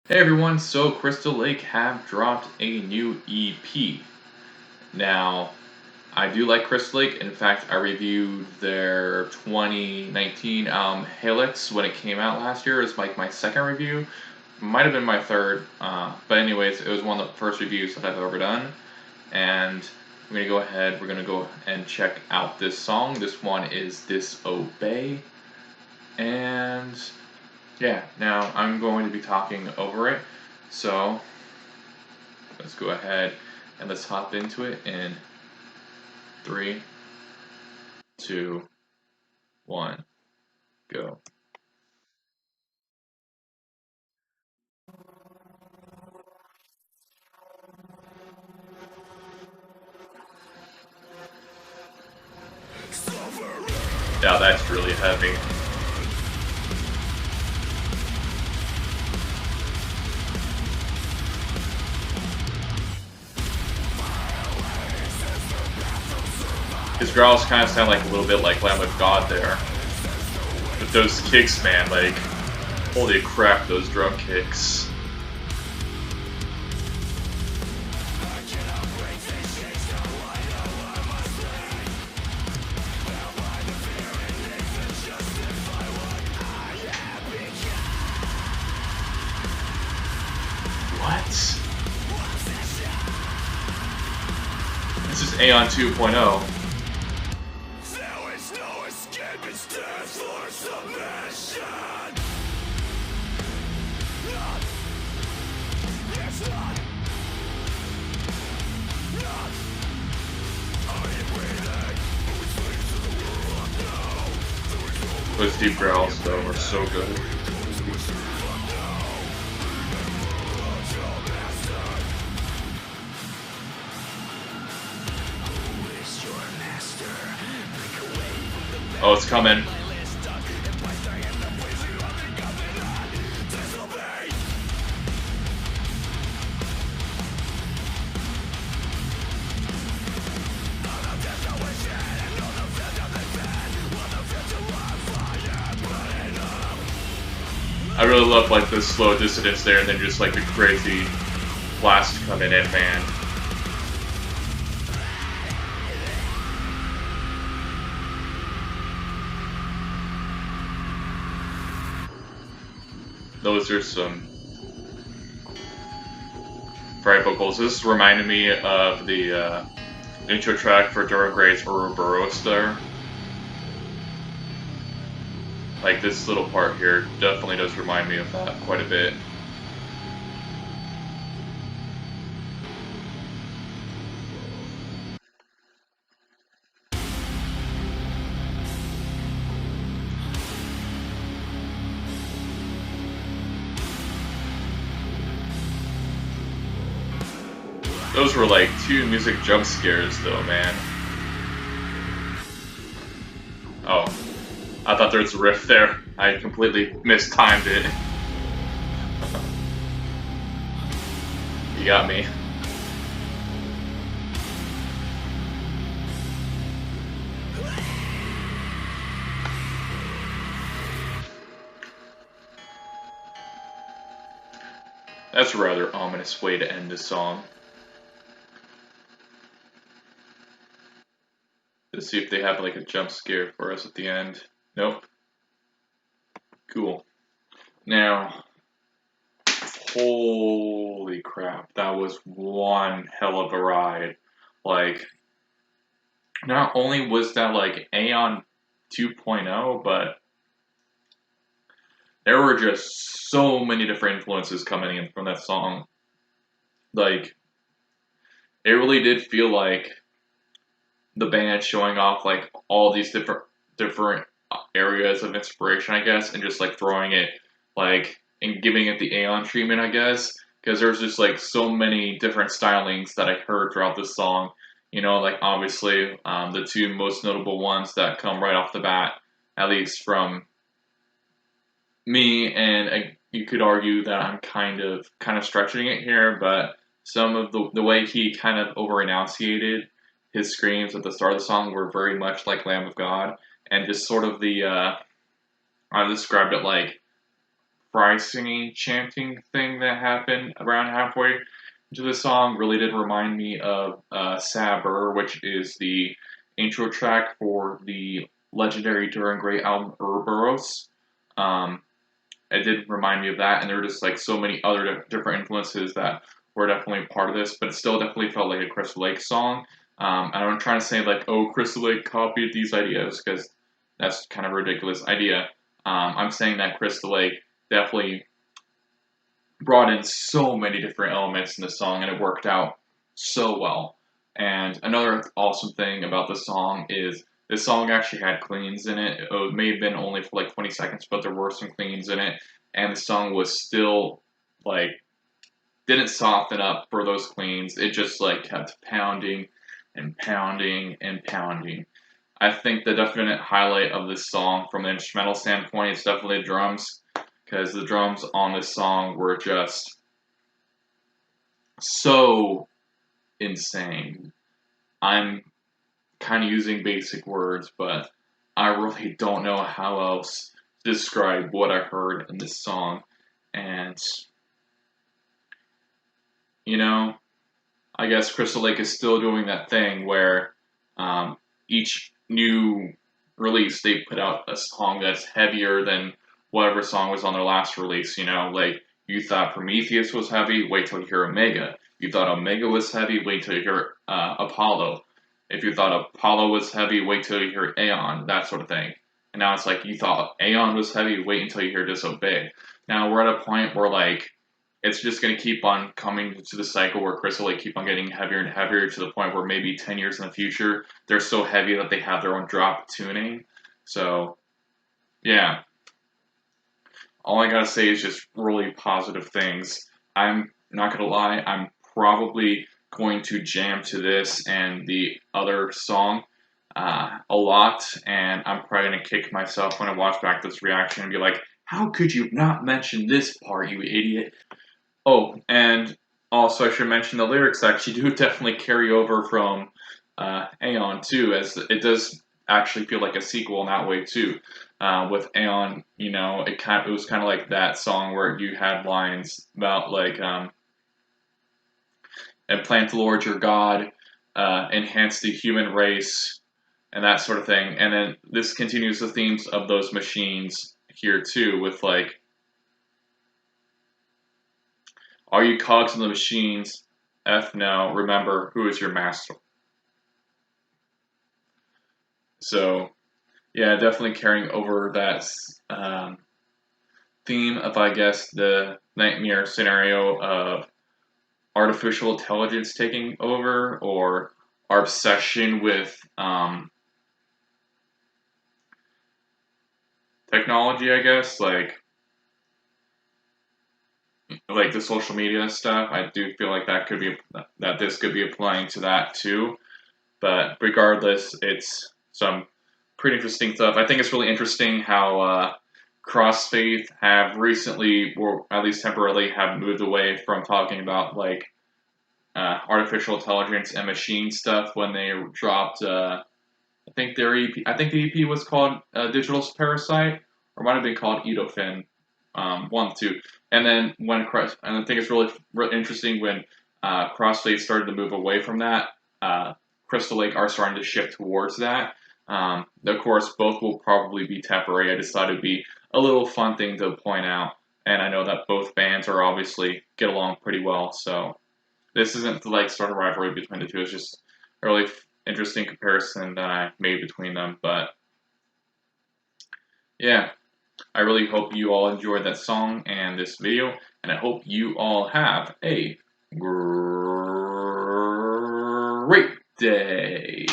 Hey everyone, so Crystal Lake have dropped a new EP. Now, I do like Crystal Lake. In fact, I reviewed their 2019 album Helix when it came out last year. It's like my second review. Might have been my third. But anyways, it was one of the first reviews that I've ever done. And we're gonna go and check out this song. This one is Disobey. And yeah, now I'm going to be talking over it. So let's go ahead and let's hop into it in three, two, one, go. Yeah, that's really heavy. His growls kind of sound like a little bit like Lamb of God there. But those kicks, man, like, holy crap, those drum kicks. What? This is Aeon 2.0. Those deep growls, though, are so good. Oh, it's coming. I really love like the slow dissonance there, and then just like the crazy blast coming in, man. Those are some bright vocals. This reminded me of the intro track for Dora Gray's Ouroboros there. Like this little part here definitely does remind me of that quite a bit. Those were like two music jump scares though, man. Oh, I thought there was a riff there. I completely mistimed it. You got me. That's a rather ominous way to end this song. Let's see if they have like a jump scare for us at the end. Nope. Cool. Now, holy crap, that was one hell of a ride. Like, not only was that like Aeon 2.0, but there were just so many different influences coming in from that song. Like, it really did feel like the band showing off like all these different areas of inspiration, I guess, and just like throwing it like and giving it the Aeon treatment, I guess, because there's just like so many different stylings that I heard throughout this song. You know, like obviously the two most notable ones that come right off the bat, at least from me, and you could argue that I'm kind of stretching it here, but some of the way he kind of over enunciated his screams at the start of the song were very much like Lamb of God, and just sort of the I described it like cry singing chanting thing that happened around halfway into the song really did remind me of Saber, which is the intro track for the legendary Duran Gray album Ouroboros. Um, it did remind me of that, and there were just like so many other different influences that were definitely part of this, but it still definitely felt like a Crystal Lake song. And I'm trying to say like, oh, Crystal Lake copied these ideas because that's kind of a ridiculous idea. I'm saying that Crystal Lake definitely brought in so many different elements in the song, and it worked out so well. And another awesome thing about the song is this song actually had cleans in it. It may have been only for like 20 seconds, but there were some cleans in it, and the song was still like didn't soften up for those cleans. It just like kept pounding and pounding and pounding. I think the definite highlight of this song from an instrumental standpoint is definitely the drums, because the drums on this song were just so insane. I'm kind of using basic words, but I really don't know how else to describe what I heard in this song. And, you know, I guess Crystal Lake is still doing that thing where each new release they put out a song that's heavier than whatever song was on their last release. You know, like you thought Prometheus was heavy, wait till you hear Omega. You thought Omega was heavy, wait till you hear Apollo. If you thought Apollo was heavy, wait till you hear Aeon, that sort of thing. And now it's like you thought Aeon was heavy, wait until you hear Disobey. Now we're at a point where like it's just going to keep on coming to the cycle where Crystal Lake keep on getting heavier and heavier to the point where maybe 10 years in the future, they're so heavy that they have their own drop tuning. So, yeah. All I gotta say is just really positive things. I'm not gonna lie, I'm probably going to jam to this and the other song a lot, and I'm probably gonna kick myself when I watch back this reaction and be like, how could you not mention this part, you idiot? Oh, and also I should mention the lyrics actually do definitely carry over from Aeon too, as it does actually feel like a sequel in that way too. With Aeon, you know, it was kind of like that song where you had lines about like and plant the Lord your God, enhance the human race, and that sort of thing. And then this continues the themes of those machines here too, with like, are you cogs in the machines? F no. Remember, who is your master? So, yeah, definitely carrying over that theme of, I guess, the nightmare scenario of artificial intelligence taking over, or our obsession with technology, I guess, like the social media stuff. I do feel like that this could be applying to that too. But regardless, it's some pretty interesting stuff. I think it's really interesting how Crossfaith have recently, or at least temporarily, have moved away from talking about like artificial intelligence and machine stuff when they dropped. I think their EP. I think the EP was called Digital Parasite, or might have been called Edofin. One, two, and then and I think it's really interesting when Crossfaith started to move away from that. Crystal Lake are starting to shift towards that. Of course, both will probably be temporary. I just thought it'd be a little fun thing to point out, and I know that both bands are obviously get along pretty well. So this isn't to like start a rivalry between the two. It's just a really interesting comparison that I made between them. But yeah, I really hope you all enjoyed that song and this video, and I hope you all have a great day.